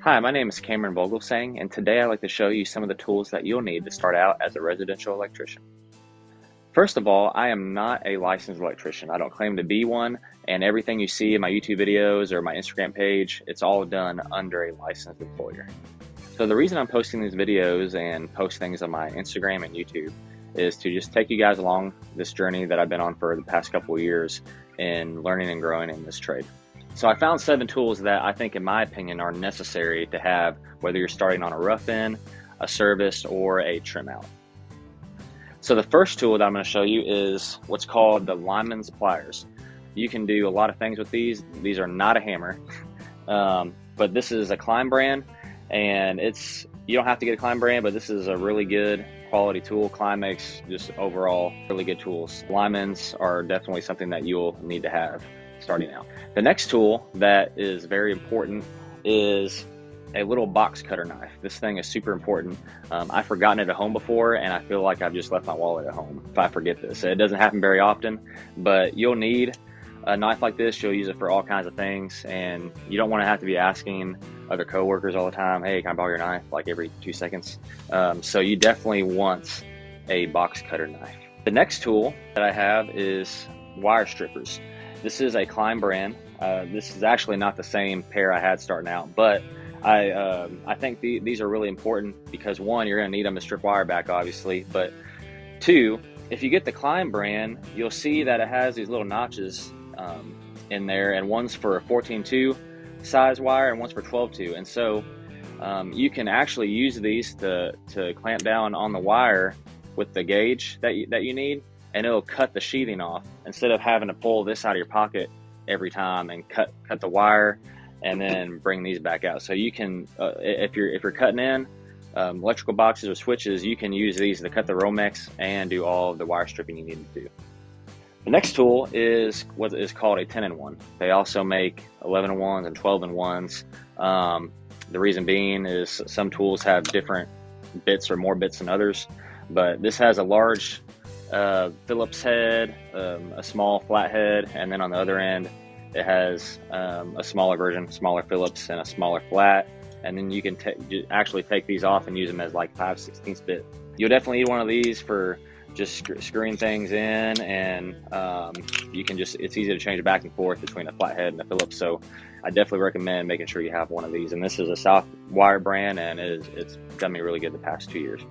Hi, my name is Cameron Vogelsang, and today I'd like to show you some of the tools that you'll need to start out as a residential electrician. First of all, I am not a licensed electrician. I don't claim to be one, and everything you see in my YouTube videos or my Instagram page, it's all done under a licensed employer. So the reason I'm posting these videos and post things on my Instagram and YouTube is to just take you guys along this journey that I've been on for the past couple of years in learning and growing in this trade. So I found 7 tools that I think, in my opinion, are necessary to have whether you're starting on a rough-in, a service, or a trim out. So the first tool that I'm going to show you is what's called the lineman's pliers. You can do a lot of things with these. These are not a hammer, but this is a Klein brand, and you don't have to get a Klein brand, but this is a really good quality tool. Klein makes just overall really good tools. Linemen's are definitely something that you'll need to have starting out. The next tool that is very important is a little box cutter knife. This thing is super important. I've forgotten it at home before, and I feel like I've just left my wallet at home if I forget this. It doesn't happen very often, but you'll need a knife like this. You'll use it for all kinds of things, and you don't want to have to be asking other coworkers all the time, hey, can I borrow your knife, like every 2 seconds. So you definitely want a box cutter knife. The next tool that I have is wire strippers. This is a Klein brand. This is actually not the same pair I had starting out, but I think these are really important because, one, you're going to need them to strip wire back, obviously, but 2, if you get the Klein brand, you'll see that it has these little notches in there, and one's for a 14-2 size wire and one's for 12-2, and so you can actually use these to clamp down on the wire with the gauge that you need, and it'll cut the sheathing off instead of having to pull this out of your pocket every time and cut the wire and then bring these back out. So you can, if you're cutting in electrical boxes or switches, you can use these to cut the Romex and do all of the wire stripping you need to do. The next tool is what is called a 10-in-1. They also make 11-in-1s and 12-in-1s. The reason being is some tools have different bits or more bits than others, but this has a large Phillips head, a small flat head, and then on the other end it has a smaller version, smaller Phillips and a smaller flat, and then you can actually take these off and use them as like 5/16 bit. You'll definitely need one of these for just screwing things in, and you can it's easy to change back and forth between a flathead and a Phillips, so I definitely recommend making sure you have one of these. And this is a Southwire brand, and it's done me really good the past 2 years.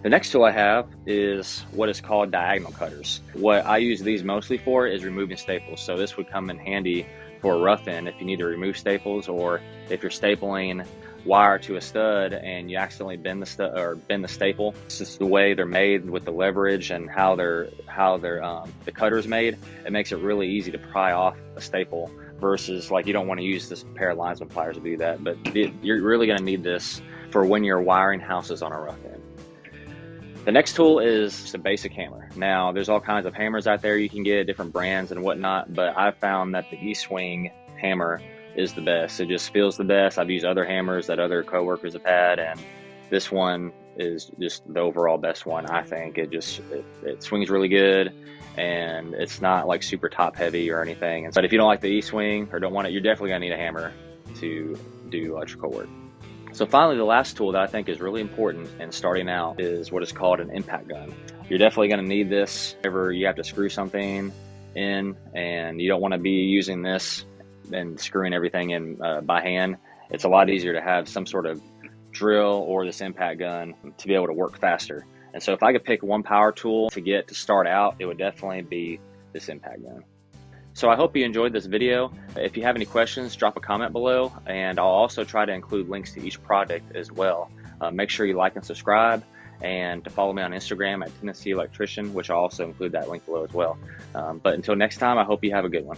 The next tool I have is what is called diagonal cutters. What I use these mostly for is removing staples. So this would come in handy for a rough-in if you need to remove staples, or if you're stapling wire to a stud and you accidentally bend the staple. This is the way they're made with the leverage and how the cutter's made. It makes it really easy to pry off a staple versus, like, you don't want to use this pair of linesman pliers to do that, but you're really going to need this for when you're wiring houses on a rough-in. The next tool is just a basic hammer. Now, there's all kinds of hammers out there you can get, different brands and whatnot, but I've found that the E-swing hammer is the best. It just feels the best. I've used other hammers that other coworkers have had, and this one is just the overall best one, I think. It swings really good, and it's not like super top heavy or anything. But if you don't like the E-swing or don't want it, you're definitely gonna need a hammer to do electrical work. So finally, the last tool that I think is really important in starting out is what is called an impact gun. You're definitely going to need this whenever you have to screw something in, and you don't want to be using this and screwing everything in by hand. It's a lot easier to have some sort of drill or this impact gun to be able to work faster. And so if I could pick one power tool to start out, it would definitely be this impact gun. So I hope you enjoyed this video. If you have any questions, drop a comment below, and I'll also try to include links to each product as well. Make sure you like and subscribe, and to follow me on Instagram at Tennessee Electrician, which I'll also include that link below as well. But until next time, I hope you have a good one.